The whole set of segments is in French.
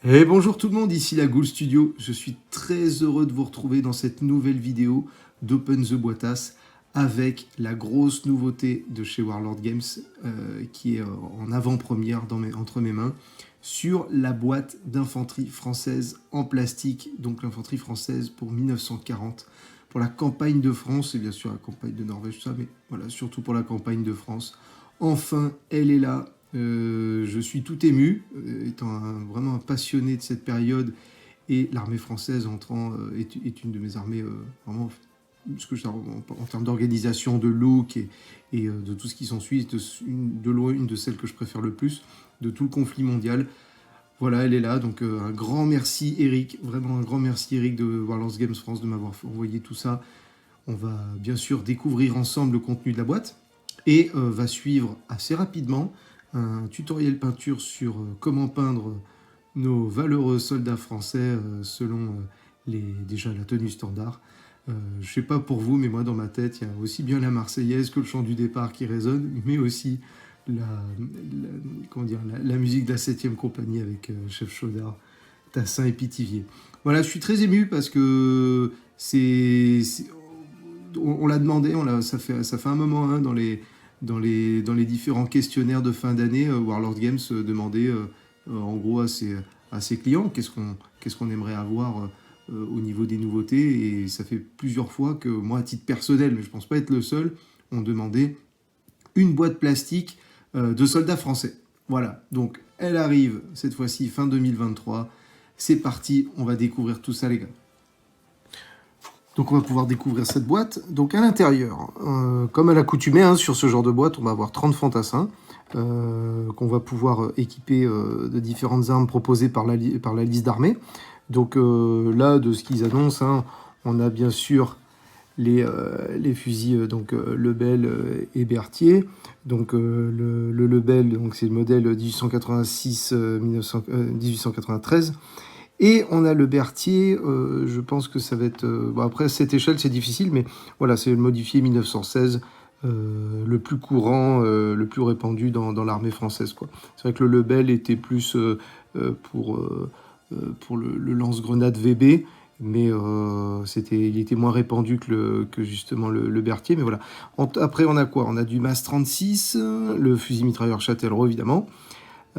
Et bonjour tout le monde, ici la Ghoul Studio. Je suis très heureux de vous retrouver dans cette nouvelle vidéo d'Open the Boitas avec la grosse nouveauté de chez Warlord Games qui est en avant-première entre mes mains sur la boîte d'infanterie française en plastique, donc l'infanterie française pour 1940, pour la campagne de France et bien sûr la campagne de Norvège, tout ça, mais voilà, surtout pour la campagne de France. Enfin, elle est là. Je suis tout ému, étant vraiment un passionné de cette période, et l'armée française est une de mes armées vraiment, ce que en termes d'organisation, de look et de tout ce qui s'ensuit, de loin une de celles que je préfère le plus de tout le conflit mondial. Voilà, elle est là, donc un grand merci Eric, vraiment un grand merci Eric de Warlords Games France de m'avoir envoyé tout ça. On va bien sûr découvrir ensemble le contenu de la boîte et va suivre assez rapidement un tutoriel peinture sur comment peindre nos valeureux soldats français selon déjà la tenue standard. Je sais pas pour vous, mais moi dans ma tête, il y a aussi bien la Marseillaise que le chant du départ qui résonne, mais aussi la musique de la 7e compagnie avec Chef Chaudard, Tassin et Pithiviers. Voilà, je suis très ému parce que on l'a demandé, ça fait un moment hein, dans les différents questionnaires de fin d'année, Warlord Games demandait en gros à ses clients qu'est-ce qu'on aimerait avoir au niveau des nouveautés. Et ça fait plusieurs fois que moi, à titre personnel, mais je pense pas être le seul, on demandait une boîte plastique de soldats français. Voilà, donc elle arrive cette fois-ci fin 2023. C'est parti, on va découvrir tout ça les gars. Donc on va pouvoir découvrir cette boîte. Donc à l'intérieur, comme à l'accoutumée hein, sur ce genre de boîte, on va avoir 30 fantassins qu'on va pouvoir équiper de différentes armes proposées par la liste d'armées. Donc là, de ce qu'ils annoncent, hein, on a bien sûr les fusils Lebel et Berthier. Donc le Lebel, c'est le modèle 1886-1893. Et on a le Berthier, je pense que ça va être... bon après, à cette échelle, c'est difficile, mais voilà, c'est le modifié 1916, le plus courant, le plus répandu dans l'armée française, quoi. C'est vrai que le Lebel était plus pour le lance-grenade VB, mais il était moins répandu que justement le Berthier. Mais voilà. Après, on a quoi? On a du MAS 36, le fusil mitrailleur Châtellerault, évidemment.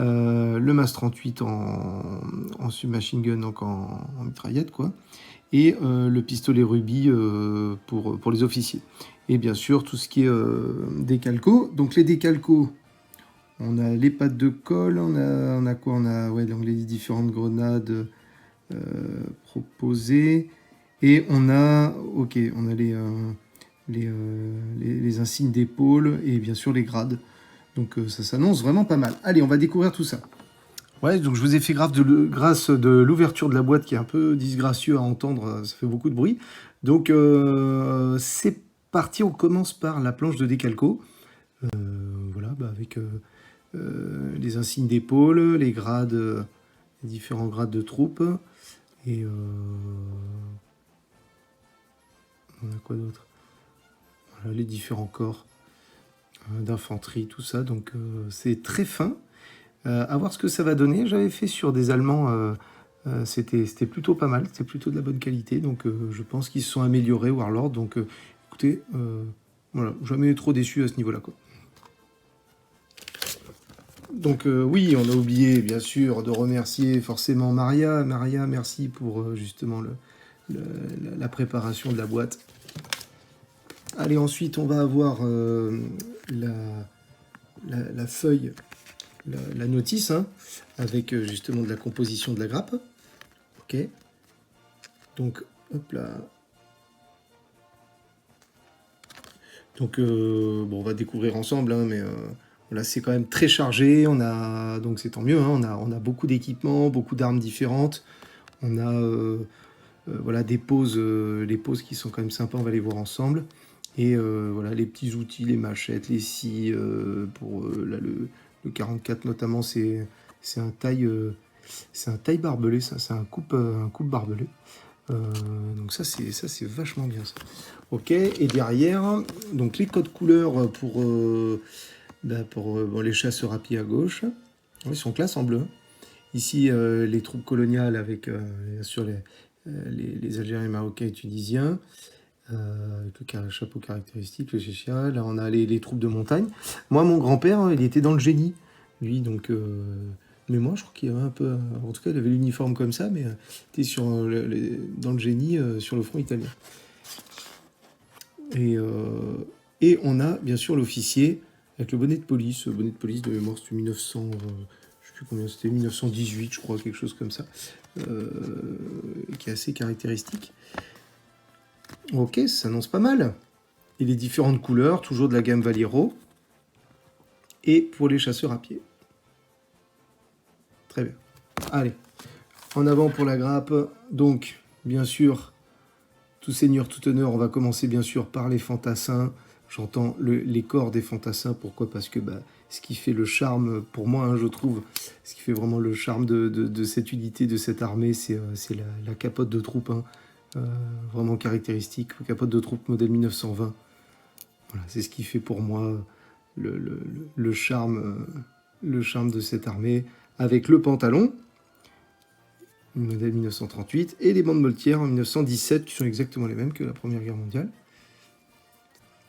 Le MAS 38 en submachine gun, donc en mitraillette, quoi. Et le pistolet Ruby pour les officiers. Et bien sûr, tout ce qui est décalco. Donc les décalcos, on a les pattes de colle, on a quoi? On a ouais, donc les différentes grenades proposées. Et on a les insignes d'épaule et bien sûr les grades. Donc ça s'annonce vraiment pas mal. Allez, on va découvrir tout ça. Ouais, donc je vous ai fait grâce de l'ouverture de la boîte qui est un peu disgracieux à entendre, ça fait beaucoup de bruit. Donc c'est parti, on commence par la planche de décalco. Voilà, avec les insignes d'épaule, les grades, les différents grades de troupes. Et on a quoi d'autre? Voilà, les différents corps d'infanterie, tout ça. Donc c'est très fin. À voir ce que ça va donner. J'avais fait sur des Allemands, c'était plutôt pas mal, c'était plutôt de la bonne qualité. Donc je pense qu'ils se sont améliorés, Warlord. Donc écoutez, voilà, jamais trop déçu à ce niveau-là, quoi. Donc oui, on a oublié bien sûr de remercier forcément Maria. Maria, merci pour justement la préparation de la boîte. Allez, ensuite on va avoir la feuille, la notice, hein, avec justement de la composition de la grappe. Ok. Donc, hop là. Donc, bon, on va découvrir ensemble, hein, mais là, c'est quand même très chargé. Donc c'est tant mieux, hein, on a beaucoup d'équipements, beaucoup d'armes différentes. On a voilà, des poses, les poses qui sont quand même sympas, on va les voir ensemble. Et voilà, les petits outils, les machettes, les scies, pour là, le 44 notamment, c'est un taille barbelé, ça, c'est un coupe barbelé. Donc ça c'est vachement bien ça. Ok, et derrière, donc les codes couleurs pour les chasseurs à pied à gauche. Ils sont classe en bleu. Ici, les troupes coloniales avec, bien sûr, les Algériens, Marocains et Tunisiens. Avec le chapeau caractéristique, le chéchia. Là, on a les troupes de montagne. Moi, mon grand-père, hein, il était dans le génie, lui, donc... mais moi, je crois qu'il avait un peu... en tout cas, il avait l'uniforme comme ça, mais il était dans le génie, sur le front italien. Et on a, bien sûr, l'officier avec le bonnet de police. Le bonnet de police de mémoire, c'était 1900... je sais plus combien, c'était 1918, je crois, quelque chose comme ça. Qui est assez caractéristique. Ok, ça s'annonce pas mal. Et les différentes couleurs, toujours de la gamme Valiro. Et pour les chasseurs à pied. Très bien. Allez, en avant pour la grappe. Donc, bien sûr, tout seigneur, tout honneur, on va commencer bien sûr par les fantassins. J'entends les corps des fantassins. Pourquoi? Parce que ce qui fait le charme, pour moi, hein, je trouve, ce qui fait vraiment le charme de cette unité, de cette armée, c'est la capote de troupe. Hein. Vraiment caractéristique. Capote de troupe modèle 1920. Voilà, c'est ce qui fait pour moi le charme de cette armée, avec le pantalon, modèle 1938, et les bandes moltières en 1917, qui sont exactement les mêmes que la Première Guerre mondiale.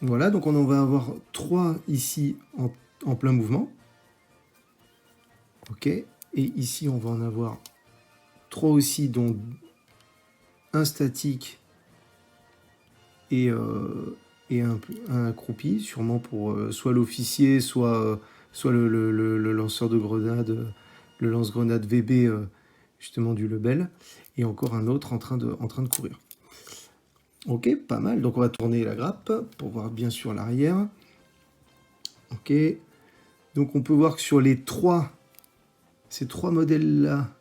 Voilà, donc on en va avoir 3 ici en plein mouvement. Ok, et ici on va en avoir 3 aussi, dont un statique et un accroupi, sûrement pour soit l'officier, soit le lanceur de grenade, le lance-grenade VB, justement du Lebel, et encore un autre en train de courir. Ok, pas mal. Donc on va tourner la grappe pour voir bien sûr l'arrière. Ok. Donc on peut voir que sur ces trois modèles-là,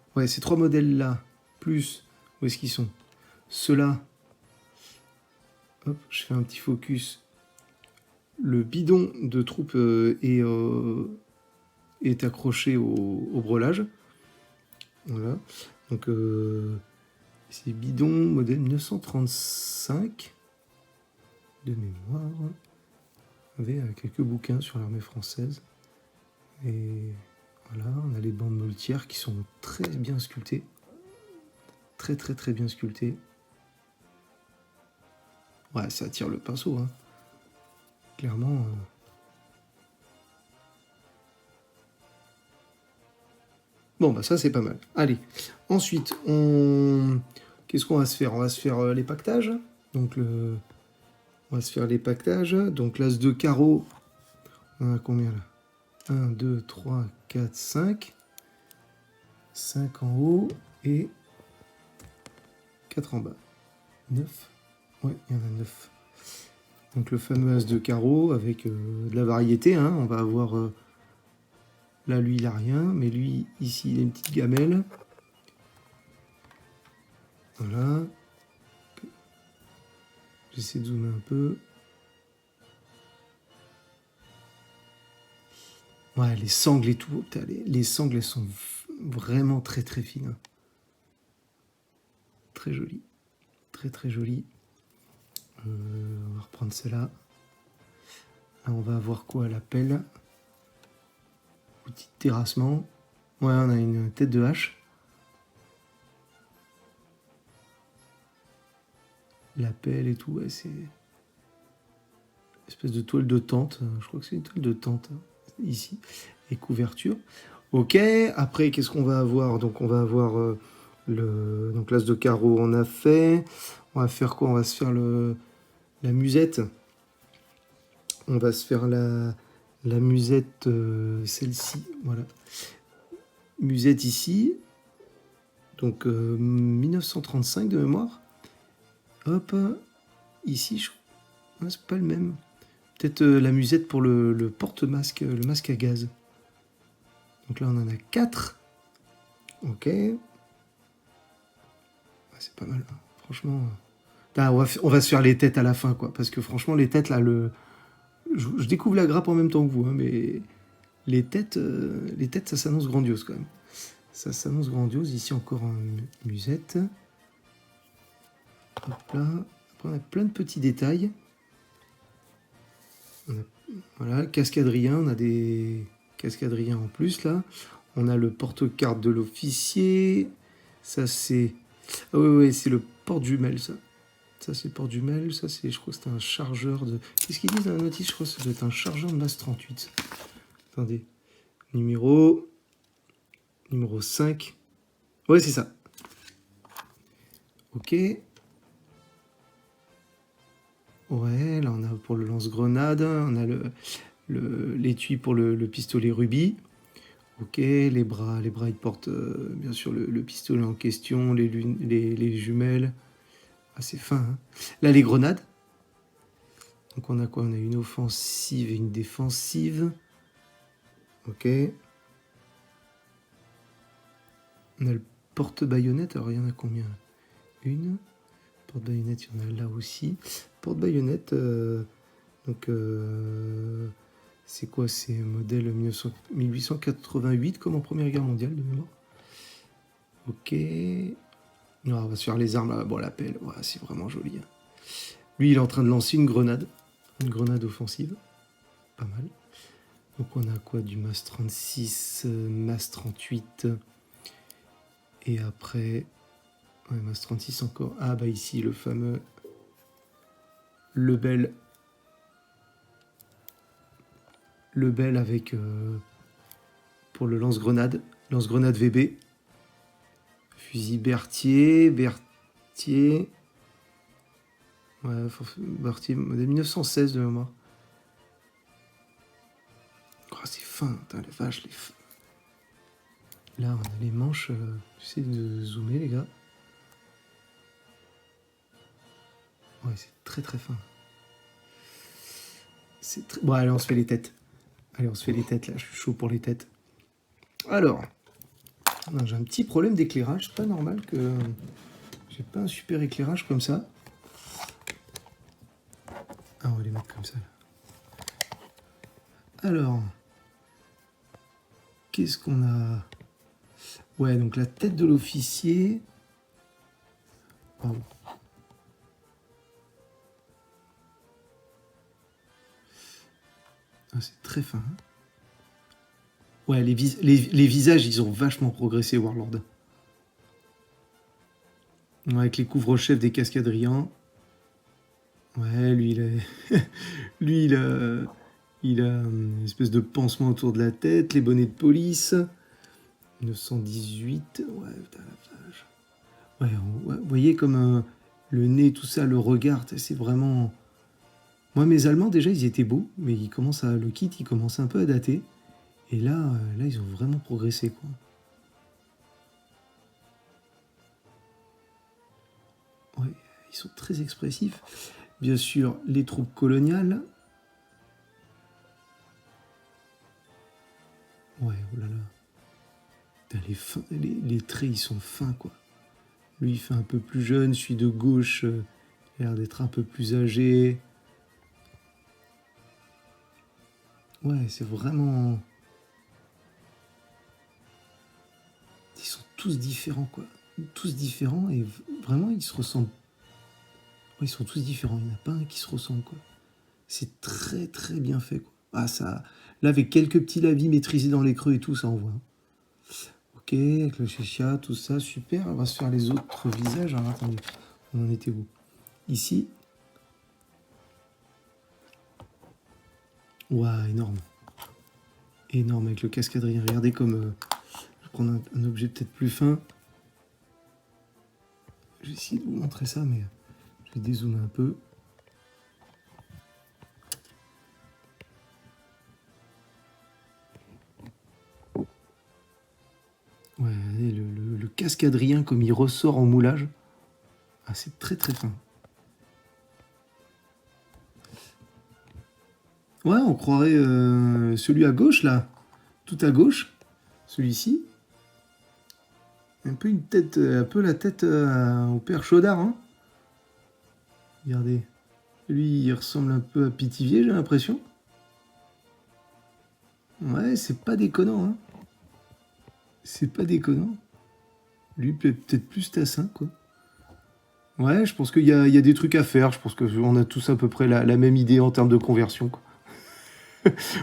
plus, où est-ce qu'ils sont? Ceux-là, hop, je fais un petit focus. Le bidon de troupe est accroché au breulage. Voilà. Donc c'est bidon modèle 1935 de mémoire. On avait quelques bouquins sur l'armée française. Et voilà, on a les bandes moltières qui sont très bien sculptées. Très très très bien sculptées. Ouais, ça attire le pinceau, hein. Clairement. Bon, bah ça c'est pas mal. Allez, ensuite, qu'est-ce qu'on va se faire? On va se faire les pactages. Donc on va se faire les pactages. Donc l'as de carreau, on a combien là? 1, 2, 3, 4, 5. 5 en haut et 4 en bas. 9. Ouais, il y en a 9. Donc le fameux as de carreau avec de la variété. Hein. On va avoir... là, lui, il n'a rien. Mais lui, ici, il a une petite gamelle. Voilà. J'essaie de zoomer un peu. Ouais, les sangles et tout. Les sangles, elles sont vraiment très très fines. Très jolies. Très très jolies. On va reprendre celle-là. Là, on va avoir quoi à la pelle? Outil de terrassement. Ouais, on a une tête de hache. La pelle et tout, ouais, c'est... espèce de toile de tente. Je crois que c'est une toile de tente, ici. Et couverture. Ok, après, qu'est-ce qu'on va avoir? Donc, on va avoir donc l'as de carreau, on a fait. On va faire quoi? On va se faire la musette. On va se faire la musette, celle-ci, voilà. Musette ici. Donc, 1935 de mémoire. Hop, ici, c'est pas le même. Peut-être la musette pour le porte-masque, le masque à gaz. Donc là, on en a 4. Ok. Ouais, c'est pas mal, hein. Franchement. Là, on va se faire les têtes à la fin, quoi. Parce que franchement, les têtes, là, je découvre la grappe en même temps que vous, hein, mais les têtes, ça s'annonce grandiose, quand même. Ça s'annonce grandiose. Ici, encore une musette. Hop là. Après, on a plein de petits détails. Voilà, cascadrien, on a des cascadriens en plus là. On a le porte-carte de l'officier. Ça, c'est... Ah ouais, c'est le porte-jumelle, ça. Ça, c'est porte-jumelle. Ça, c'est... Je crois que c'est un chargeur de... Qu'est-ce qu'ils disent dans la notice? Je crois que ça doit être un chargeur de MAS 38. Attendez. Numéro 5. Ouais, c'est ça. Ok. Ouais, là, on a pour le lance-grenade. On a l'étui pour le pistolet rubis. Ok, les bras, ils portent bien sûr le pistolet en question, les jumelles. Ah, c'est fin, hein. Là, les grenades. Donc, on a quoi? On a une offensive et une défensive. Ok. On a le porte-baïonnette. Alors, il y en a combien? Une. Porte-baïonnette, il y en a là aussi. Porte-baïonnette, donc... c'est quoi? C'est modèle 1888 comme en Première Guerre mondiale de mémoire. Ok. Non, on va se faire les armes. Bon, la pelle, ouais, c'est vraiment joli. Hein. Lui, il est en train de lancer une grenade. Une grenade offensive. Pas mal. Donc on a quoi? Du MAS 36, MAS 38. Et après... Ouais, MAS 36 encore. Ah bah ici, le fameux... Lebel avec... pour le lance-grenade. Lance-grenade VB. Fusil Berthier. Ouais, Berthier, modèle 1916 de mémoire. Oh, c'est fin, putain, la vache, Là, on a les manches. J'essaie de zoomer, les gars. Ouais, c'est très très fin. Bon, allez, on se fait les têtes. Allez, on se fait les têtes, là. Je suis chaud pour les têtes. Alors, j'ai un petit problème d'éclairage. C'est pas normal que j'ai pas un super éclairage comme ça. Ah, on va les mettre comme ça. Là. Alors, qu'est-ce qu'on a? Ouais, donc la tête de l'officier. Oh. Ah, c'est très fin. Hein. Ouais, les visages, ils ont vachement progressé, Warlord. Ouais, avec les couvre-chefs des cascadrians. Ouais, lui, il a une espèce de pansement autour de la tête, les bonnets de police. 918. Ouais, putain, la vache. Ouais, vous voyez comme le nez, tout ça, le regard, c'est vraiment... Moi, mes Allemands, déjà, ils étaient beaux, mais le kit, il commence un peu à dater. Et là, ils ont vraiment progressé, quoi. Ouais, ils sont très expressifs. Bien sûr, les troupes coloniales. Ouais, oh là là. Les traits, ils sont fins, quoi. Lui, il fait un peu plus jeune, celui de gauche, il a l'air d'être un peu plus âgé. Ouais, c'est vraiment... Ils sont tous différents, quoi. Tous différents, et vraiment, ils se ressemblent. Ouais, ils sont tous différents, il n'y en a pas un qui se ressemble, quoi. C'est très, très bien fait, quoi. Ah, ça... Là, avec quelques petits lavis maîtrisés dans les creux et tout, ça envoie. Ok, avec le chéchia, tout ça, super. On va se faire les autres visages. Alors, attendez, on en était où? Ici. Ouah, énorme. Énorme, avec le cascadrien. Regardez comme... je vais prendre un objet peut-être plus fin. Je vais essayer de vous montrer ça, mais je vais dézoomer un peu. Ouais, le cascadrien, comme il ressort en moulage. Ah, c'est très très fin. Ouais, on croirait celui à gauche, là. Tout à gauche. Celui-ci. Un peu une tête, un peu la tête au père Chaudard, hein. Regardez. Lui, il ressemble un peu à Pithiviers, j'ai l'impression. Ouais, c'est pas déconnant, hein. C'est pas déconnant. Lui, peut-être plus Tassin, quoi. Ouais, je pense qu'il y a des trucs à faire. Je pense qu'on a tous à peu près la même idée en termes de conversion, quoi.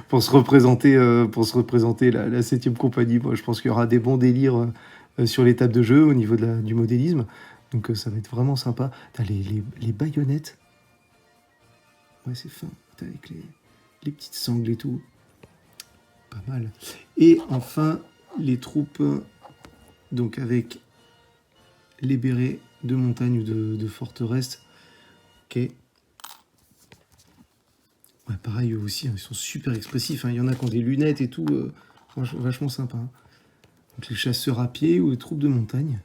pour se représenter la 7e compagnie. Moi, je pense qu'il y aura des bons délires sur les tables de jeu au niveau du modélisme. Donc ça va être vraiment sympa. T'as les baïonnettes. Ouais, c'est fin. T'as avec les petites sangles et tout. Pas mal. Et enfin, les troupes, donc avec les bérets de montagne ou de forteresse. Ok. Ouais, pareil, eux aussi, hein, ils sont super expressifs. Hein. Il y en a qui ont des lunettes et tout. Vachement sympa. Hein. Donc les chasseurs à pied ou les troupes de montagne.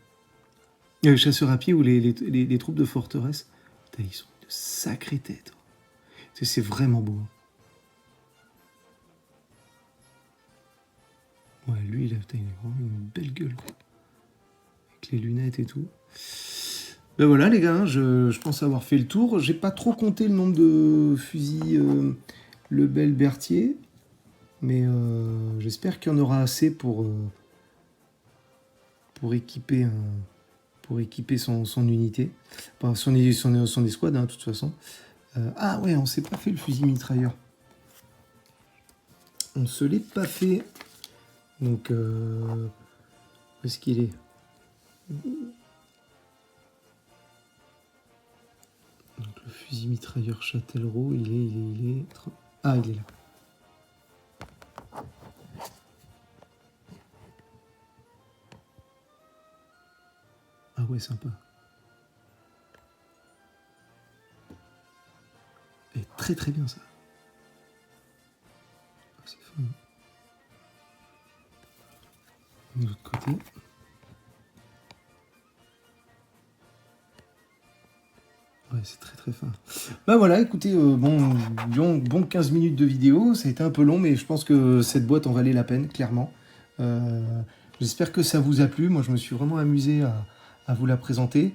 Les chasseurs à pied ou les troupes de forteresse. Putain, ils sont de sacrées têtes. C'est vraiment beau. Hein. Ouais, lui, il a vraiment une belle gueule. Quoi. Avec les lunettes et tout. Ben voilà les gars, je pense avoir fait le tour. J'ai pas trop compté le nombre de fusils Lebel Berthier. Mais j'espère qu'il y en aura assez pour équiper son unité. Enfin, son escouade, hein, de toute façon. Ah ouais, on s'est pas fait le fusil mitrailleur. On se l'est pas fait. Donc, où est-ce qu'il est? Donc, le fusil mitrailleur Châtellerault, il est... Ah, il est là. Ah ouais, sympa. Et très très bien ça. Ah, c'est fun. De l'autre côté. Ouais, c'est très très fin. Bah voilà, écoutez, bon 15 minutes de vidéo, ça a été un peu long, mais je pense que cette boîte en valait la peine, clairement. J'espère que ça vous a plu, moi je me suis vraiment amusé à vous la présenter.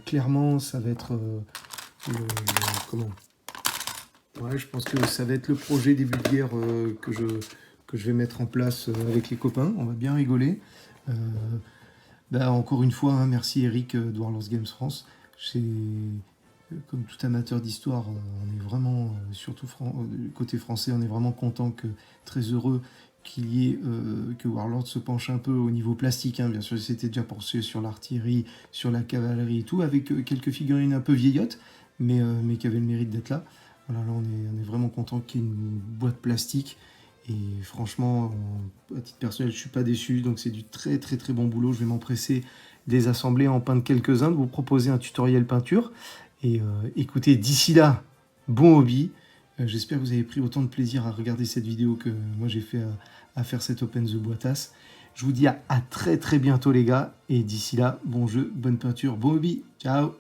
Clairement, ça va être... comment? Ouais, je pense que ça va être le projet début de guerre que je vais mettre en place avec les copains, on va bien rigoler. Bah, encore une fois, hein, merci Eric de Warlords Games France. Comme tout amateur d'histoire, on est vraiment, surtout côté français, on est vraiment content, très heureux qu'il y ait, que Warlords se penche un peu au niveau plastique. Hein. Bien sûr, c'était déjà pensé sur l'artillerie, sur la cavalerie et tout, avec quelques figurines un peu vieillottes, mais qui avaient le mérite d'être là. Voilà, là, on est vraiment content qu'il y ait une boîte plastique. Et franchement, à titre personnel, je ne suis pas déçu. Donc c'est du très très très bon boulot. Je vais m'empresser des assembler, en peindre quelques-uns, de vous proposer un tutoriel peinture. Et écoutez, d'ici là, bon hobby. J'espère que vous avez pris autant de plaisir à regarder cette vidéo que moi j'ai fait à faire cette Open the Boitas. Je vous dis à très très bientôt les gars. Et d'ici là, bon jeu, bonne peinture, bon hobby. Ciao!